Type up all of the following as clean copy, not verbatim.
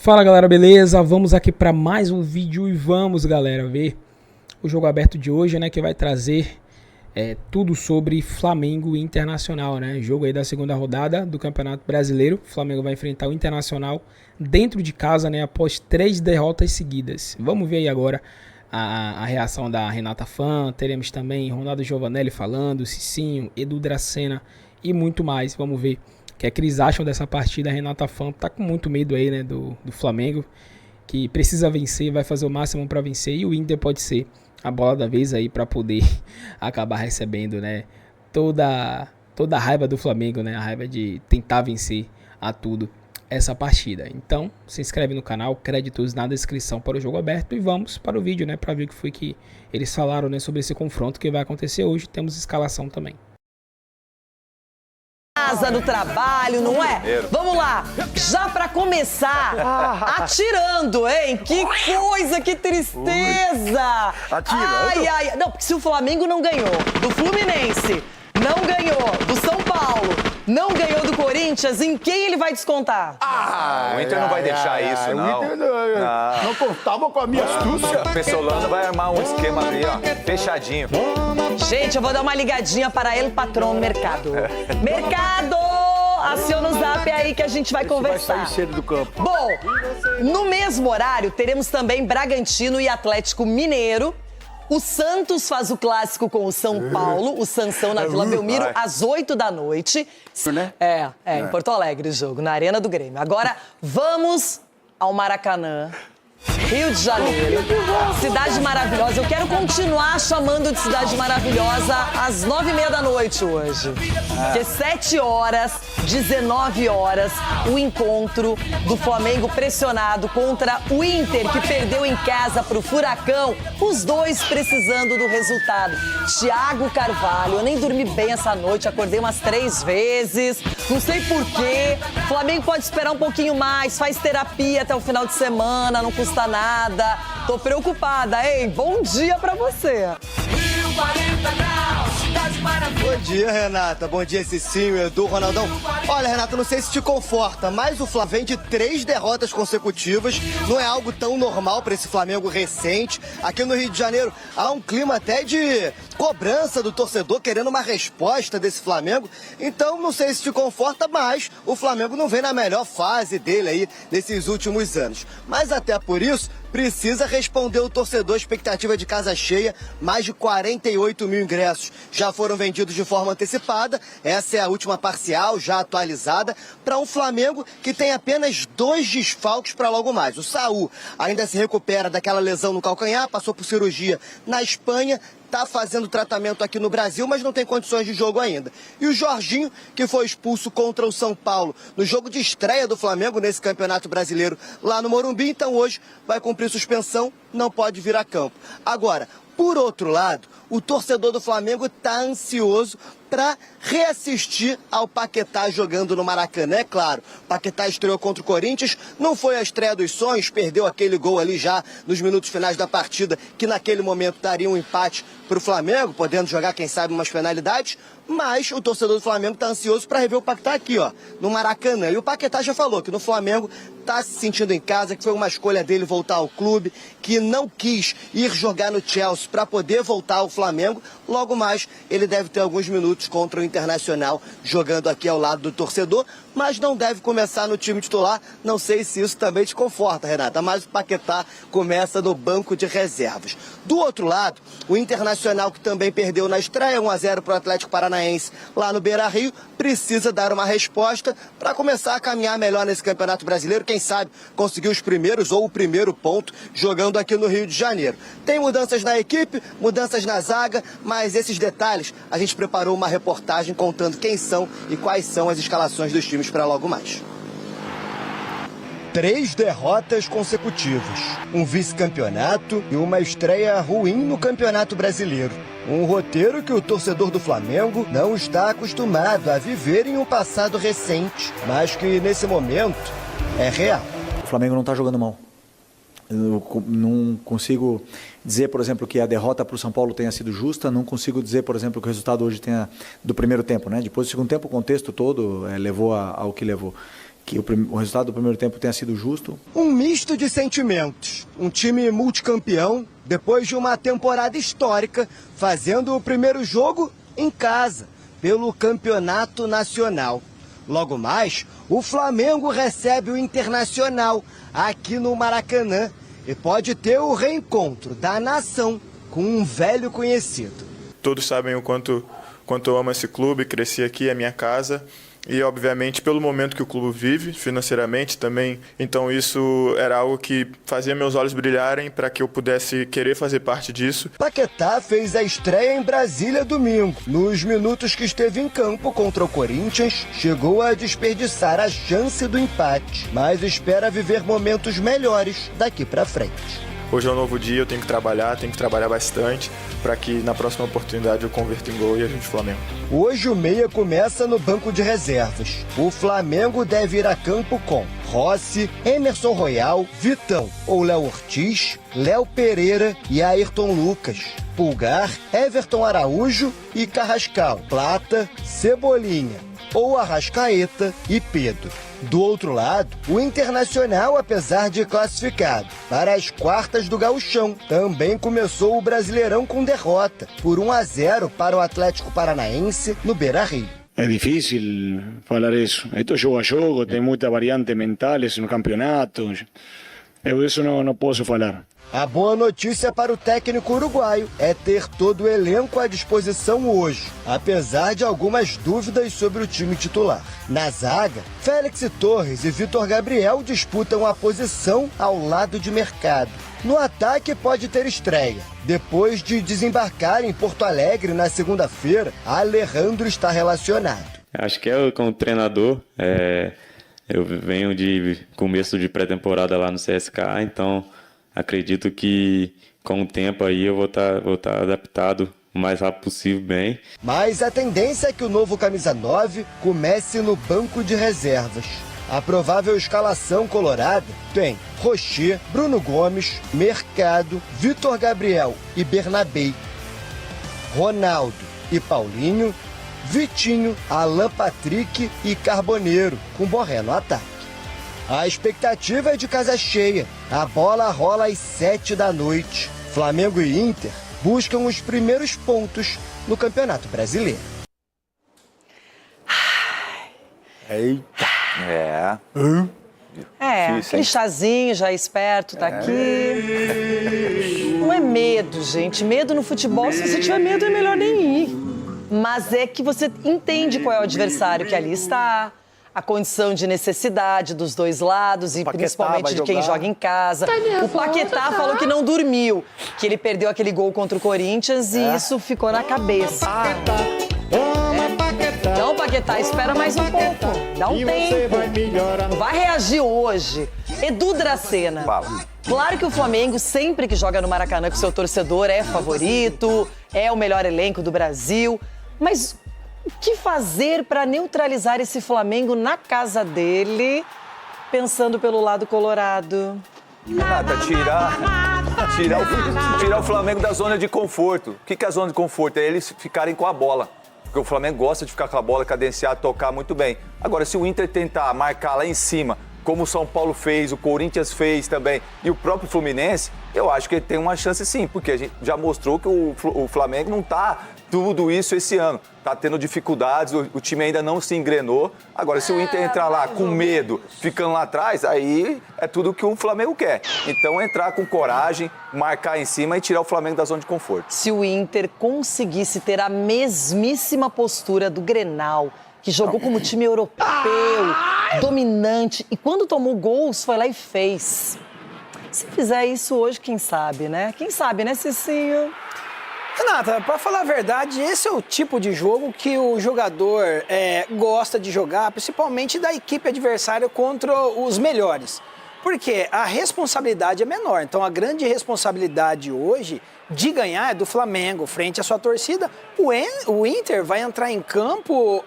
Fala galera, beleza? Vamos aqui para mais um vídeo e vamos galera ver o jogo aberto de hoje, né, que vai trazer tudo sobre Flamengo e Internacional, né? Jogo aí da segunda rodada do Campeonato Brasileiro. O Flamengo vai enfrentar o Internacional dentro de casa, né, após 3 derrotas seguidas. Vamos ver aí agora a reação da Renata Fã. Teremos também Ronaldo Giovanelli falando, Cicinho, Edu Dracena e muito mais. Vamos ver o que é que eles acham dessa partida. A Renata Fã tá com muito medo aí, né, do Flamengo, que precisa vencer, vai fazer o máximo para vencer, e o Inter pode ser a bola da vez aí para poder acabar recebendo, né, toda a raiva do Flamengo, né, a raiva de tentar vencer a tudo essa partida. Então, se inscreve no canal, créditos na descrição para o jogo aberto, e vamos para o vídeo, né, para ver o que foi que eles falaram, né, sobre esse confronto que vai acontecer hoje. Temos escalação também. Casa do trabalho, não é? Vamos lá, já pra começar, atirando, hein? Que coisa, que tristeza! Atirando? Ai, não, porque se o Flamengo não ganhou do Fluminense, não ganhou do São Paulo, não ganhou do Corinthians, em quem ele vai descontar? O Inter não vai deixar isso, não. O Inter não contava com a minha astúcia. O Pessolano vai armar um esquema ali, ó, fechadinho. Gente, eu vou dar uma ligadinha para El Patrão no mercado. Mercado! Aciona o zap aí que a gente vai conversar. Vai sair cedo do campo. Bom, no mesmo horário, teremos também Bragantino e Atlético Mineiro. O Santos faz o clássico com o São Paulo, o Sansão na Vila Belmiro, às 8 da noite. Né? Em Porto Alegre o jogo, na Arena do Grêmio. Agora, vamos ao Maracanã, Rio de Janeiro, cidade maravilhosa. Eu quero continuar chamando de cidade maravilhosa às 9h30 da noite hoje. Porque 7 horas, 19 horas, o encontro do Flamengo pressionado contra o Inter, que perdeu em casa pro Furacão, os dois precisando do resultado. Thiago Carvalho, eu nem dormi bem essa noite, acordei umas 3 vezes, não sei porquê. O Flamengo pode esperar um pouquinho mais, faz terapia até o final de semana, não custa nada. Tô preocupada, hein? Bom dia pra você. Bom dia, Renata. Bom dia, Cicinho, Edu, Ronaldão. Olha, Renata, não sei se te conforta, mas o Flamengo vem de 3 derrotas consecutivas. Não é algo tão normal para esse Flamengo recente. Aqui no Rio de Janeiro há um clima até de cobrança do torcedor, querendo uma resposta desse Flamengo. Então, não sei se te conforta, mas o Flamengo não vem na melhor fase dele aí nesses últimos anos. Mas até por isso, precisa responder o torcedor. Expectativa de casa cheia, mais de 48 mil ingressos já foram vendidos de forma antecipada. Essa é a última parcial, já atualizada, para um Flamengo que tem apenas 2 desfalques para logo mais. O Saúl ainda se recupera daquela lesão no calcanhar, passou por cirurgia na Espanha, está fazendo tratamento aqui no Brasil, mas não tem condições de jogo ainda. E o Jorginho, que foi expulso contra o São Paulo no jogo de estreia do Flamengo nesse Campeonato Brasileiro lá no Morumbi, então hoje vai cumprir suspensão, não pode vir a campo. Agora, por outro lado, o torcedor do Flamengo está ansioso para reassistir ao Paquetá jogando no Maracanã. É claro, o Paquetá estreou contra o Corinthians, não foi a estreia dos sonhos, perdeu aquele gol ali já nos minutos finais da partida, que naquele momento daria um empate para o Flamengo, podendo jogar, quem sabe, umas penalidades. Mas o torcedor do Flamengo está ansioso para rever o Paquetá aqui, ó, no Maracanã. E o Paquetá já falou que no Flamengo está se sentindo em casa, que foi uma escolha dele voltar ao clube, que não quis ir jogar no Chelsea para poder voltar ao Flamengo. Logo mais, ele deve ter alguns minutos contra o Internacional jogando aqui ao lado do torcedor, mas não deve começar no time titular. Não sei se isso também te conforta, Renata, mas o Paquetá começa no banco de reservas. Do outro lado, o Internacional, que também perdeu na estreia 1-0 para o Atlético Paranaense lá no Beira-Rio, precisa dar uma resposta para começar a caminhar melhor nesse Campeonato Brasileiro. Quem sabe conseguir os primeiros ou o primeiro ponto jogando aqui no Rio de Janeiro. Tem mudanças na equipe, mudanças na zaga, mas esses detalhes a gente preparou uma reportagem contando quem são e quais são as escalações dos times para logo mais. 3 derrotas consecutivas, um vice-campeonato e uma estreia ruim no Campeonato Brasileiro. Um roteiro que o torcedor do Flamengo não está acostumado a viver em um passado recente, mas que nesse momento é real. O Flamengo não está jogando mal. Eu não consigo dizer, por exemplo, que a derrota para o São Paulo tenha sido justa. Não consigo dizer, por exemplo, que o resultado hoje tenha do primeiro tempo, né? Depois do segundo tempo, o contexto todo levou ao que levou. que o resultado do primeiro tempo tenha sido justo. Um misto de sentimentos. Um time multicampeão, depois de uma temporada histórica, fazendo o primeiro jogo em casa, pelo Campeonato Nacional. Logo mais, o Flamengo recebe o Internacional aqui no Maracanã e pode ter o reencontro da nação com um velho conhecido. Todos sabem o quanto eu amo esse clube, cresci aqui, é minha casa. E, obviamente, pelo momento que o clube vive, financeiramente também. Então, isso era algo que fazia meus olhos brilharem para que eu pudesse querer fazer parte disso. Paquetá fez a estreia em Brasília domingo. Nos minutos que esteve em campo contra o Corinthians, chegou a desperdiçar a chance do empate, mas espera viver momentos melhores daqui para frente. Hoje é um novo dia, eu tenho que trabalhar bastante para que na próxima oportunidade eu converta em gol e ajude o Flamengo. Hoje o meia começa no banco de reservas. O Flamengo deve ir a campo com Rossi, Emerson Royal, Vitão ou Léo Ortiz, Léo Pereira e Ayrton Lucas, Pulgar, Everton Araújo e Carrascal, Plata, Cebolinha ou Arrascaeta e Pedro. Do outro lado, o Internacional, apesar de classificado para as quartas do Gauchão, também começou o Brasileirão com derrota por 1-0 para o Atlético Paranaense no Beira-Rio. É difícil falar isso. Esto é jogo a jogo, tem muita variante mentais no campeonato. Eu isso não posso falar. A boa notícia para o técnico uruguaio é ter todo o elenco à disposição hoje, apesar de algumas dúvidas sobre o time titular. Na zaga, Félix Torres e Vitor Gabriel disputam a posição ao lado de Mercado. No ataque pode ter estreia. Depois de desembarcar em Porto Alegre na segunda-feira, Alejandro está relacionado. Acho que com o treinador. Eu venho de começo de pré-temporada lá no CSK, então acredito que com o tempo aí eu vou estar adaptado o mais rápido possível bem. Mas a tendência é que o novo camisa 9 comece no banco de reservas. A provável escalação colorada tem Rocher, Bruno Gomes, Mercado, Vitor Gabriel e Bernabé, Ronaldo e Paulinho, Vitinho, Alan Patrick e Carboneiro, com Borré no ataque. A expectativa é de casa cheia. A bola rola às 7 da noite. Flamengo e Inter buscam os primeiros pontos no Campeonato Brasileiro. Eita. Aquele chazinho já esperto tá aqui. Não é medo, gente. Medo no futebol, se você tiver medo, é melhor nem ir. Mas é que você entende qual é o adversário que ali está, a condição de necessidade dos dois lados e principalmente de quem joga em casa. O Paquetá falou que não dormiu, que ele perdeu aquele gol contra o Corinthians e isso ficou na cabeça. Então, Paquetá, espera mais um pouco. Dá um tempo. Não vai reagir hoje. Edu Dracena. Claro que o Flamengo, sempre que joga no Maracanã com seu torcedor, é favorito, é o melhor elenco do Brasil. Mas o que fazer para neutralizar esse Flamengo na casa dele, pensando pelo lado colorado? Renata, tirar o Flamengo da zona de conforto. O que é a zona de conforto? É eles ficarem com a bola. Porque o Flamengo gosta de ficar com a bola, cadenciar, tocar muito bem. Agora, se o Inter tentar marcar lá em cima, como o São Paulo fez, o Corinthians fez também, e o próprio Fluminense, eu acho que ele tem uma chance sim, porque a gente já mostrou que o Flamengo não está tudo isso esse ano. Está tendo dificuldades, o time ainda não se engrenou. Agora, se o Inter entrar lá com medo, ficando lá atrás, aí é tudo que o Flamengo quer. Então, entrar com coragem, marcar em cima e tirar o Flamengo da zona de conforto. Se o Inter conseguisse ter a mesmíssima postura do Grenal, que jogou como time europeu, dominante, e quando tomou gols, foi lá e fez. Se fizer isso hoje, quem sabe, né? Quem sabe, né, Cicinho? Renata, pra falar a verdade, esse é o tipo de jogo que o jogador gosta de jogar, principalmente da equipe adversária contra os melhores. Porque a responsabilidade é menor. Então, a grande responsabilidade hoje de ganhar é do Flamengo, frente à sua torcida. O Inter vai entrar em campo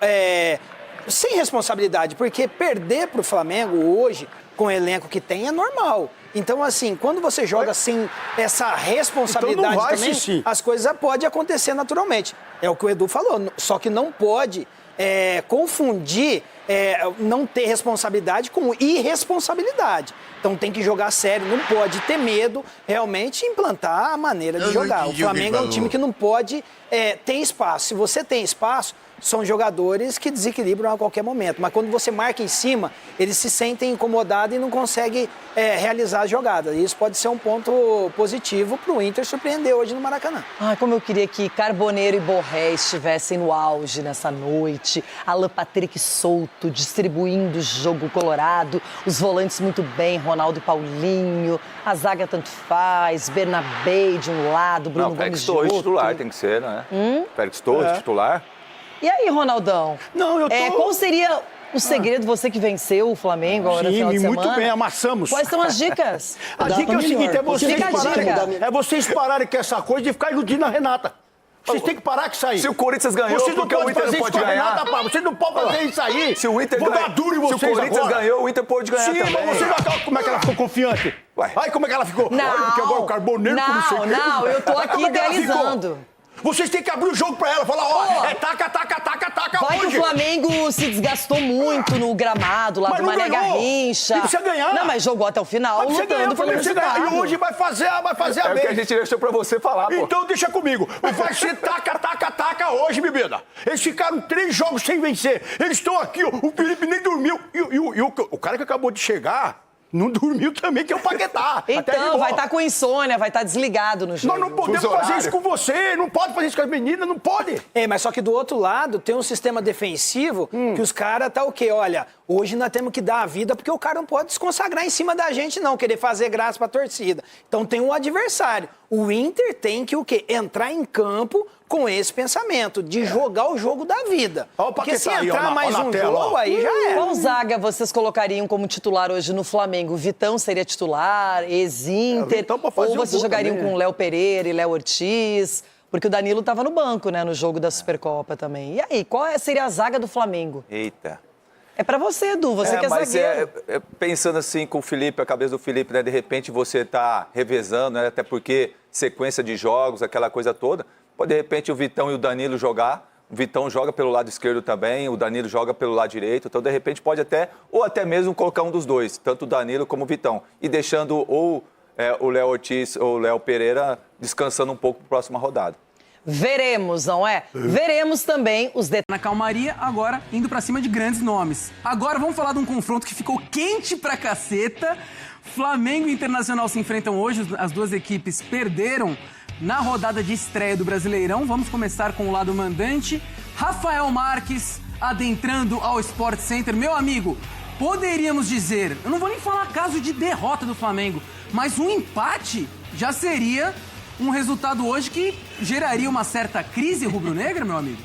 sem responsabilidade, porque perder para o Flamengo hoje, com o elenco que tem, é normal. Então, assim, quando você joga sem essa responsabilidade então também, as coisas podem acontecer naturalmente. É o que o Edu falou, só que não pode confundir não ter responsabilidade com irresponsabilidade. Então tem que jogar sério, não pode ter medo, realmente implantar a maneira de jogar. O Flamengo é um time que não pode ter espaço. Se você tem espaço, são jogadores que desequilibram a qualquer momento. Mas quando você marca em cima, eles se sentem incomodados e não conseguem realizar a jogada. E isso pode ser um ponto positivo para o Inter surpreender hoje no Maracanã. Ai, como eu queria que Carboneiro e Borré estivessem no auge nessa noite. Alan Patrick solto, distribuindo o jogo colorado. Os volantes muito bem, Ronaldo e Paulinho. A zaga tanto faz, Bernabé de um lado, Bruno Gomes de outro. Titular tem que ser, né? Félix Torres, titular. E aí, Ronaldão? Não, eu tô... Qual seria o segredo, você que venceu o Flamengo agora no final de semana? Muito bem, amassamos. Quais são as dicas? A dica é o seguinte, vocês pararem com essa coisa de ficar iludindo a Renata. Vocês têm que parar com isso aí. Se o Corinthians ganhou, vocês não porque o Inter não pode ganhar. Renata, vocês não podem fazer isso aí. Se o Inter Vou dar duro em vocês agora. Se o Corinthians ganhou, o Inter pode ganhar também. Sim, mas você não como é que ela ficou confiante? Ué. Olha como é que ela ficou. Não, olha, porque agora o Carboneiro... Não, eu tô aqui idealizando. Vocês têm que abrir o jogo pra ela, falar, taca vai hoje. Que o Flamengo se desgastou muito no gramado lá do Mané Garrincha. Não precisa ganhar. Não, mas jogou até o final, lutando pelo resultado. E hoje vai fazer a vez. É o que a gente deixou pra você falar, pô. Então deixa comigo. Vai ser taca hoje, bebida. Eles ficaram 3 jogos sem vencer. Eles estão aqui, o Felipe nem dormiu. E o cara que acabou de chegar... Não dormiu também, que é o Paquetá. Então, vai estar com insônia, vai estar desligado no jogo. Nós não podemos fazer isso com você, não pode fazer isso com as meninas, não pode. Mas só que do outro lado tem um sistema defensivo que os caras tá o quê? Olha, hoje nós temos que dar a vida porque o cara não pode se consagrar em cima da gente não, querer fazer graça pra torcida. Então tem um adversário. O Inter tem que o quê? Entrar em campo com esse pensamento de jogar o jogo da vida. Porque se entrar mais um jogo, aí já é. Qual zaga vocês colocariam como titular hoje no Flamengo? Vitão seria titular, ex-Inter? Ou vocês jogariam com Léo Pereira e Léo Ortiz? Porque o Danilo estava no banco, né, no jogo da Supercopa também. E aí, qual seria a zaga do Flamengo? Eita. É pra você, Edu, você que é zagueiro. Pensando assim com o Felipe, a cabeça do Felipe, né, de repente você tá revezando, né, até porque sequência de jogos, aquela coisa toda. Pode, de repente, o Vitão e o Danilo jogar. O Vitão joga pelo lado esquerdo também, o Danilo joga pelo lado direito. Então, de repente, pode até mesmo colocar um dos dois, tanto o Danilo como o Vitão. E deixando ou o Léo Ortiz ou o Léo Pereira descansando um pouco para a próxima rodada. Veremos, não é? Veremos também os detalhes. Na calmaria, agora indo pra cima de grandes nomes. Agora vamos falar de um confronto que ficou quente pra caceta. Flamengo e Internacional se enfrentam hoje, as duas equipes perderam na rodada de estreia do Brasileirão. Vamos começar com o lado mandante. Rafael Marques adentrando ao Sport Center. Meu amigo, poderíamos dizer, eu não vou nem falar caso de derrota do Flamengo, mas um empate já seria um resultado hoje que geraria uma certa crise rubro-negra, meu amigo?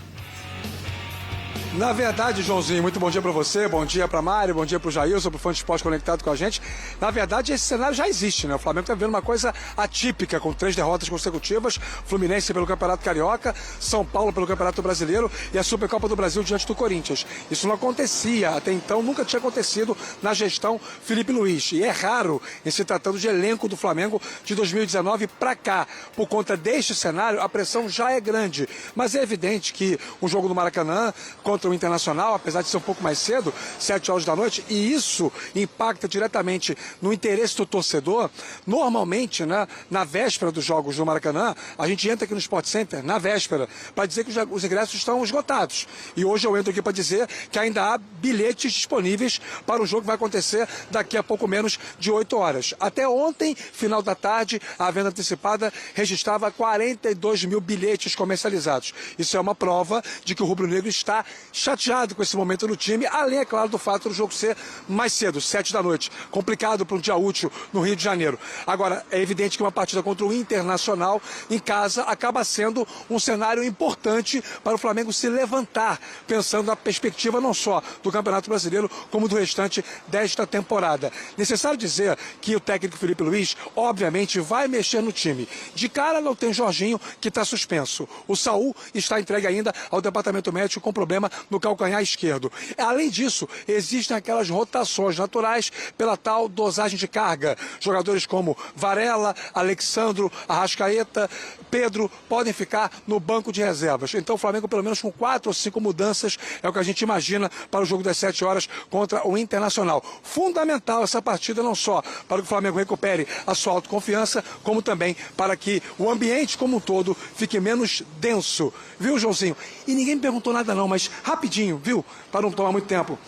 Na verdade, Joãozinho, muito bom dia pra você, bom dia pra Mário, bom dia pro Jailson, pro Fã de Esporte conectado com a gente. Na verdade, esse cenário já existe, né? O Flamengo tá vivendo uma coisa atípica, com 3 derrotas consecutivas, Fluminense pelo Campeonato Carioca, São Paulo pelo Campeonato Brasileiro e a Supercopa do Brasil diante do Corinthians. Isso não acontecia, até então nunca tinha acontecido na gestão Felipe Luiz. E é raro em se tratando de elenco do Flamengo de 2019 pra cá. Por conta deste cenário, a pressão já é grande. Mas é evidente que um jogo no Maracanã contra o Internacional, apesar de ser um pouco mais cedo, 7 horas da noite, e isso impacta diretamente no interesse do torcedor. Normalmente, né, na véspera dos jogos do Maracanã, a gente entra aqui no Sport Center, na véspera, para dizer que os ingressos estão esgotados. E hoje eu entro aqui para dizer que ainda há bilhetes disponíveis para o jogo que vai acontecer daqui a pouco menos de 8 horas. Até ontem, final da tarde, a venda antecipada registrava 42 mil bilhetes comercializados. Isso é uma prova de que o rubro-negro está chateado com esse momento no time, além, é claro, do fato do jogo ser mais cedo, 7 da noite. Complicado para um dia útil no Rio de Janeiro. Agora, é evidente que uma partida contra o Internacional em casa acaba sendo um cenário importante para o Flamengo se levantar, pensando na perspectiva não só do Campeonato Brasileiro, como do restante desta temporada. Necessário dizer que o técnico Felipe Luiz, obviamente, vai mexer no time. De cara não tem Jorginho, que está suspenso. O Saul está entregue ainda ao departamento médico com problema no calcanhar esquerdo. Além disso, existem aquelas rotações naturais pela tal dosagem de carga. Jogadores como Varela, Alexandro, Arrascaeta, Pedro podem ficar no banco de reservas. Então o Flamengo, pelo menos com 4 ou 5 mudanças, é o que a gente imagina para o jogo das 7 horas contra o Internacional. Fundamental essa partida, não só para que o Flamengo recupere a sua autoconfiança, como também para que o ambiente como um todo fique menos denso. Viu, Joãozinho? E ninguém me perguntou nada não, mas rapidinho, viu? Para não tomar muito tempo.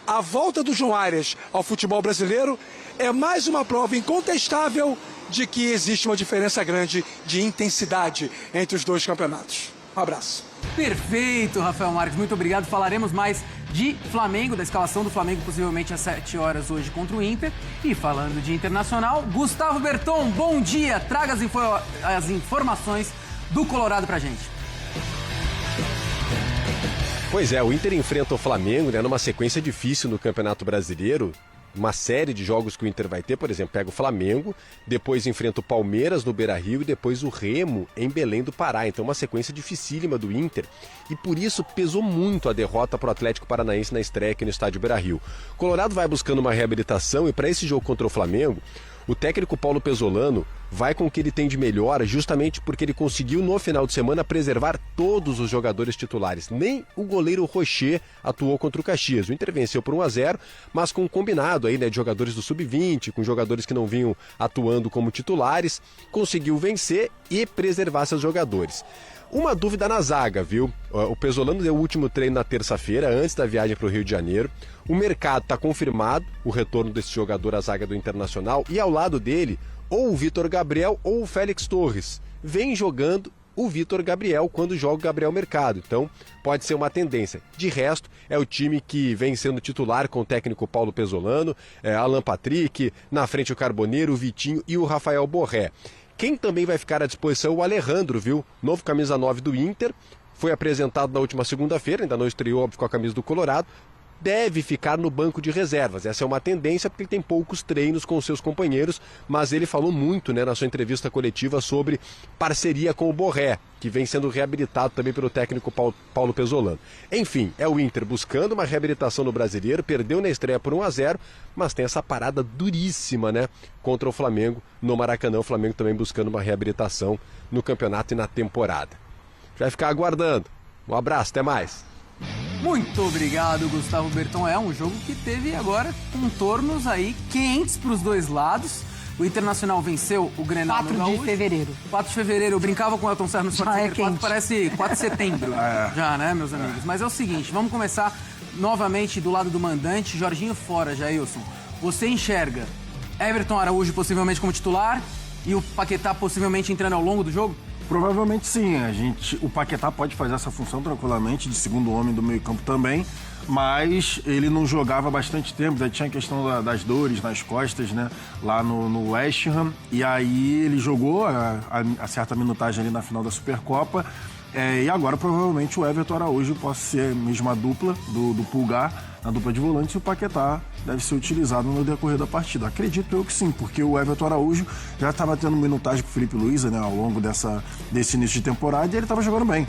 A volta do João Arias ao futebol brasileiro é mais uma prova incontestável de que existe uma diferença grande de intensidade entre os dois campeonatos. Um abraço. Perfeito, Rafael Marques. Muito obrigado. Falaremos mais de Flamengo, da escalação do Flamengo, possivelmente às 7 horas hoje contra o Inter. E falando de Internacional, Gustavo Berton, bom dia. Traga as informações do Colorado pra gente. Pois é, o Inter enfrenta o Flamengo, né, numa sequência difícil no Campeonato Brasileiro. Uma série de jogos que o Inter vai ter, por exemplo, pega o Flamengo, depois enfrenta o Palmeiras no Beira-Rio e depois o Remo em Belém do Pará. Então uma sequência dificílima do Inter e por isso pesou muito a derrota para o Atlético Paranaense na estreia aqui no estádio Beira-Rio. Colorado vai buscando uma reabilitação e para esse jogo contra o Flamengo, o técnico Paulo Pesolano vai com o que ele tem de melhor, justamente porque ele conseguiu no final de semana preservar todos os jogadores titulares. Nem o goleiro Rocher atuou contra o Caxias. O Inter venceu por 1-0, mas com um combinado aí, né, de jogadores do Sub-20, com jogadores que não vinham atuando como titulares, conseguiu vencer e preservar seus jogadores. Uma dúvida na zaga, viu? O Pesolano deu o último treino na terça-feira, antes da viagem para o Rio de Janeiro. O mercado está confirmado, o retorno desse jogador à zaga do Internacional, e ao lado dele, ou o Vitor Gabriel ou o Félix Torres. Vem jogando o Vitor Gabriel quando joga o Gabriel Mercado, então pode ser uma tendência. De resto, é o time que vem sendo titular com o técnico Paulo Pesolano, Alan Patrick, na frente o Carboneiro, o Vitinho e o Rafael Borré. Quem também vai ficar à disposição é o Alejandro, viu? Novo camisa 9 do Inter, foi apresentado na última segunda-feira, ainda não estreou, óbvio, com a camisa do Colorado, deve ficar no banco de reservas. Essa é uma tendência porque ele tem poucos treinos com seus companheiros, mas ele falou muito, né, na sua entrevista coletiva sobre parceria com o Borré, que vem sendo reabilitado também pelo técnico Paulo Pesolano. Enfim, é o Inter buscando uma reabilitação no Brasileiro, perdeu na estreia por 1-0, mas tem essa parada duríssima, né, contra o Flamengo no Maracanã. O Flamengo também buscando uma reabilitação no campeonato e na temporada. Vai ficar aguardando. Um abraço, até mais. Muito obrigado, Gustavo Berton. É um jogo que teve agora contornos aí quentes para os dois lados. O Internacional venceu o Grenal no Gaúcho. 4 de fevereiro. 4 de fevereiro. Eu brincava com o Elton Serra nos 4 de fevereiro. 4 parece 4 de setembro. Já, né, meus amigos? Mas é o seguinte, vamos começar novamente do lado do mandante. Jorginho fora, Jailson. Você enxerga Everton Araújo possivelmente como titular e o Paquetá possivelmente entrando ao longo do jogo? Provavelmente sim, o Paquetá pode fazer essa função tranquilamente, de segundo homem do meio campo também, mas ele não jogava há bastante tempo, já tinha a questão das dores nas costas, né, lá no West Ham, e aí ele jogou a certa minutagem ali na final da Supercopa, e agora provavelmente o Everton Araújo possa ser a mesma dupla do Pulgar, na dupla de volantes, e o Paquetá deve ser utilizado no decorrer da partida. Acredito eu que sim, porque o Everton Araújo já estava tendo minutagem com o Felipe Luiz, né, ao longo desse início de temporada, e ele estava jogando bem.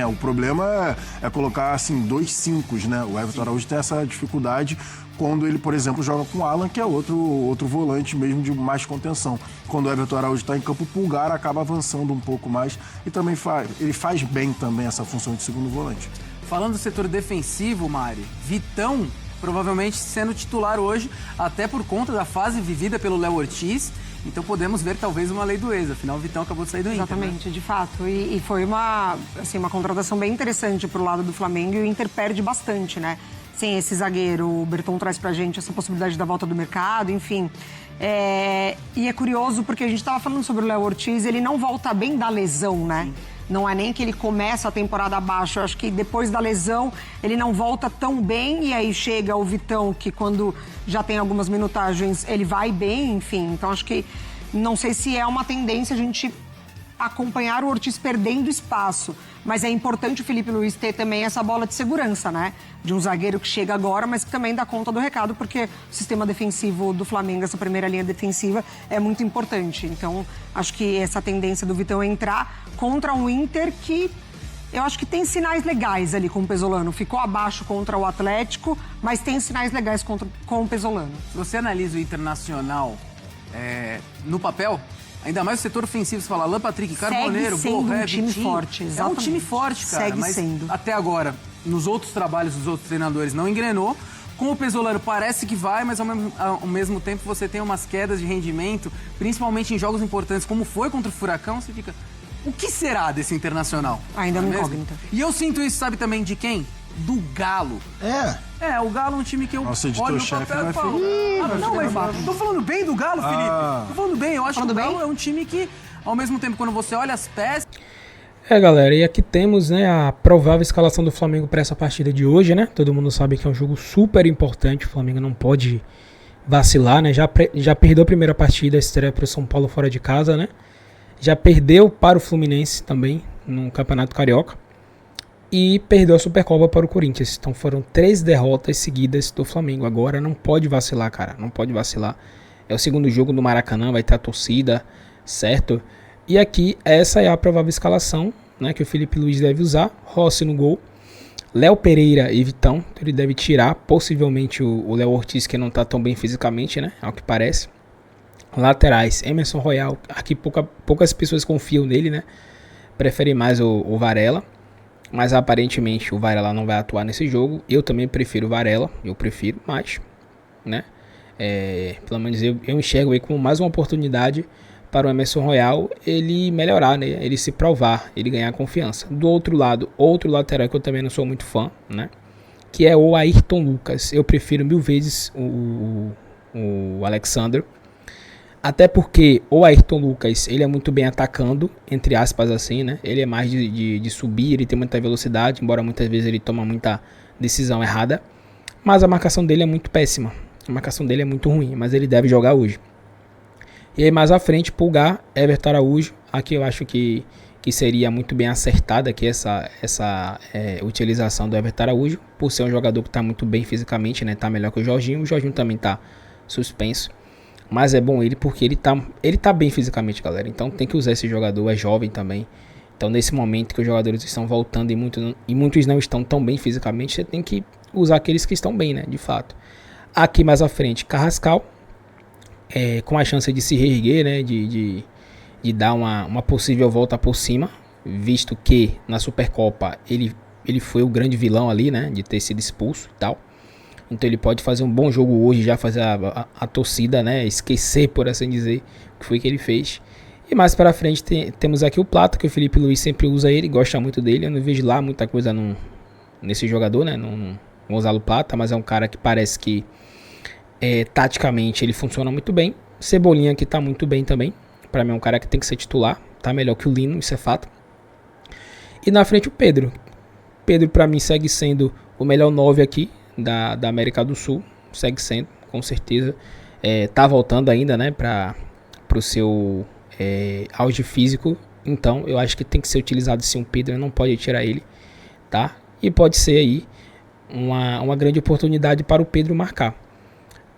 O problema é colocar, assim, 2 5s, né? O Everton Araújo tem essa dificuldade quando ele, por exemplo, joga com o Alan, que é outro volante mesmo de mais contenção. Quando o Everton Araújo está em campo, o Pulgar acaba avançando um pouco mais e também ele faz bem também essa função de segundo volante. Falando do setor defensivo, Mari, Vitão provavelmente sendo titular hoje, até por conta da fase vivida pelo Léo Ortiz. Então podemos ver talvez uma lei do ex, afinal o Vitão acabou de sair do Inter. Exatamente, né? De fato. E foi uma contratação bem interessante pro lado do Flamengo e o Inter perde bastante, né? Sem esse zagueiro, o Berton traz pra gente essa possibilidade da volta do mercado, enfim. E é curioso porque a gente estava falando sobre o Léo Ortiz, ele não volta bem da lesão, né? Sim. Não é nem que ele começa a temporada abaixo, eu acho que depois da lesão ele não volta tão bem e aí chega o Vitão, que quando já tem algumas minutagens ele vai bem, enfim. Então acho que, não sei se é uma tendência a gente acompanhar o Ortiz perdendo espaço, mas é importante o Felipe Luiz ter também essa bola de segurança, né? De um zagueiro que chega agora, mas que também dá conta do recado, porque o sistema defensivo do Flamengo, essa primeira linha defensiva, é muito importante. Então, acho que essa tendência do Vitão é entrar contra um Inter que Eu acho que tem sinais legais ali com o Pesolano. Ficou abaixo contra o Atlético, mas tem sinais legais com o Pesolano. Se você analisa o Internacional no papel, ainda mais o setor ofensivo, você fala Alan Patrick, Carboneiro, Borré, um time Vitinho. exforte, exatamente. É um time forte, cara. Segue mas sendo. até agora, nos outros trabalhos dos outros treinadores, não engrenou. Com o Pesolano parece que vai, mas ao mesmo tempo você tem umas quedas de rendimento, principalmente em jogos importantes, como foi contra o Furacão, você fica... O que será desse Internacional? Ainda não incógnita. E eu sinto isso, sabe também de quem? Do Galo. O Galo é um time que eu Nossa, olho no editor-chefe papel vai e falo... não, mas tô falando bem do Galo, Felipe. Tô falando bem. Eu acho que o Galo é um time que, ao mesmo tempo, quando você olha as peças... Galera, e aqui temos, né, a provável escalação do Flamengo para essa partida de hoje, né? Todo mundo sabe que é um jogo super importante, o Flamengo não pode vacilar, né? Já perdeu a primeira partida, estreia para o São Paulo fora de casa, né? Já perdeu para o Fluminense também, no Campeonato Carioca. E perdeu a Supercopa para o Corinthians. Então foram 3 derrotas seguidas do Flamengo. Agora não pode vacilar, cara, não pode vacilar. É o segundo jogo no Maracanã, vai ter a torcida, certo? E aqui, essa é a provável escalação, né, que o Felipe Luiz deve usar. Rossi no gol, Léo Pereira e Vitão. Então ele deve tirar, possivelmente, o Léo Ortiz, que não está tão bem fisicamente, né, ao que parece. Laterais, Emerson Royal. Aqui poucas pessoas confiam nele, né, preferem mais o Varela. Mas aparentemente o Varela não vai atuar nesse jogo. Eu também prefiro o Varela, mas, né, pelo menos eu enxergo aí como mais uma oportunidade para o Emerson Royal ele melhorar, né? Ele se provar, ele ganhar confiança. Do outro lado, outro lateral que eu também não sou muito fã, né? Que é o Ayrton Lucas. Eu prefiro 1000 vezes o Alexandre. Até porque o Ayrton Lucas, ele é muito bem atacando, entre aspas assim, né? Ele é mais de subir, ele tem muita velocidade, embora muitas vezes ele toma muita decisão errada. Mas a marcação dele é muito péssima. A marcação dele é muito ruim, mas ele deve jogar hoje. E aí mais à frente, Pulgar, Everton Araújo. Aqui eu acho que seria muito bem acertada aqui essa utilização do Everton Araújo, por ser um jogador que está muito bem fisicamente, né? Tá melhor que o Jorginho. O Jorginho também está suspenso. Mas é bom ele porque ele tá bem fisicamente, galera. Então tem que usar esse jogador, é jovem também. Então nesse momento que os jogadores estão voltando e muitos não estão tão bem fisicamente, você tem que usar aqueles que estão bem, né? De fato. Aqui mais à frente, Carrascal. Com a chance de se reerguer, né, de dar uma possível volta por cima, visto que na Supercopa ele foi o grande vilão ali, né, de ter sido expulso e tal. Então ele pode fazer um bom jogo hoje, já fazer a torcida, né, esquecer, por assim dizer, o que foi que ele fez. E mais para frente temos aqui o Plata, que o Felipe Luiz sempre usa ele, gosta muito dele. Eu não vejo lá muita coisa nesse jogador, né, não vou usar o Plata, mas é um cara que parece que taticamente ele funciona muito bem. Cebolinha que tá muito bem também. Pra mim é um cara que tem que ser titular. Tá melhor que o Lino, isso é fato. E na frente o Pedro. Pedro pra mim segue sendo o melhor 9 aqui da América do Sul. Segue sendo, com certeza. Tá voltando ainda, né, pro seu auge físico. Então eu acho que tem que ser utilizado sim o Pedro. Não pode tirar ele, tá? E pode ser aí uma grande oportunidade para o Pedro marcar.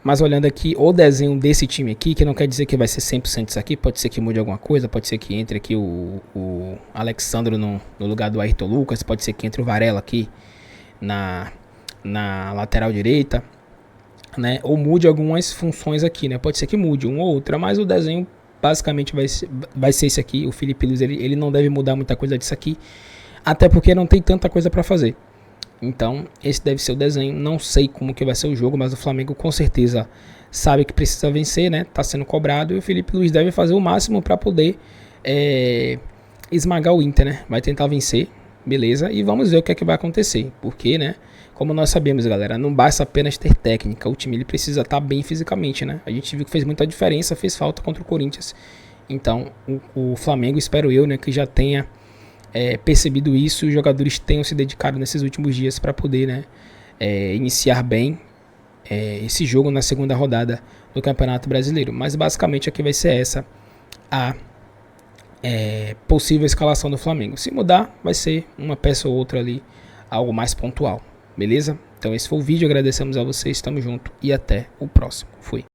Mas olhando aqui o desenho desse time aqui, que não quer dizer que vai ser 100% isso aqui, pode ser que mude alguma coisa, pode ser que entre aqui o Alexandre no lugar do Ayrton Lucas, pode ser que entre o Varela aqui na lateral direita, né? Ou mude algumas funções aqui, né? Pode ser que mude uma ou outra, mas o desenho basicamente vai ser esse aqui. O Felipe Luiz ele não deve mudar muita coisa disso aqui, até porque não tem tanta coisa para fazer. Então, esse deve ser o desenho. Não sei como que vai ser o jogo, mas o Flamengo com certeza sabe que precisa vencer, né? Tá sendo cobrado e o Felipe Luiz deve fazer o máximo para poder esmagar o Inter, né? Vai tentar vencer, beleza? E vamos ver o que é que vai acontecer. Porque, né? Como nós sabemos, galera, não basta apenas ter técnica. O time ele precisa estar bem fisicamente, né? A gente viu que fez muita diferença, fez falta contra o Corinthians. Então, o Flamengo, espero eu, né? Que já tenha percebido isso, os jogadores tenham se dedicado nesses últimos dias para poder, né, iniciar bem esse jogo na segunda rodada do Campeonato Brasileiro. Mas basicamente aqui vai ser essa a possível escalação do Flamengo. Se mudar, vai ser uma peça ou outra ali, algo mais pontual, beleza? Então esse foi o vídeo, agradecemos a vocês, tamo junto e até o próximo. Fui.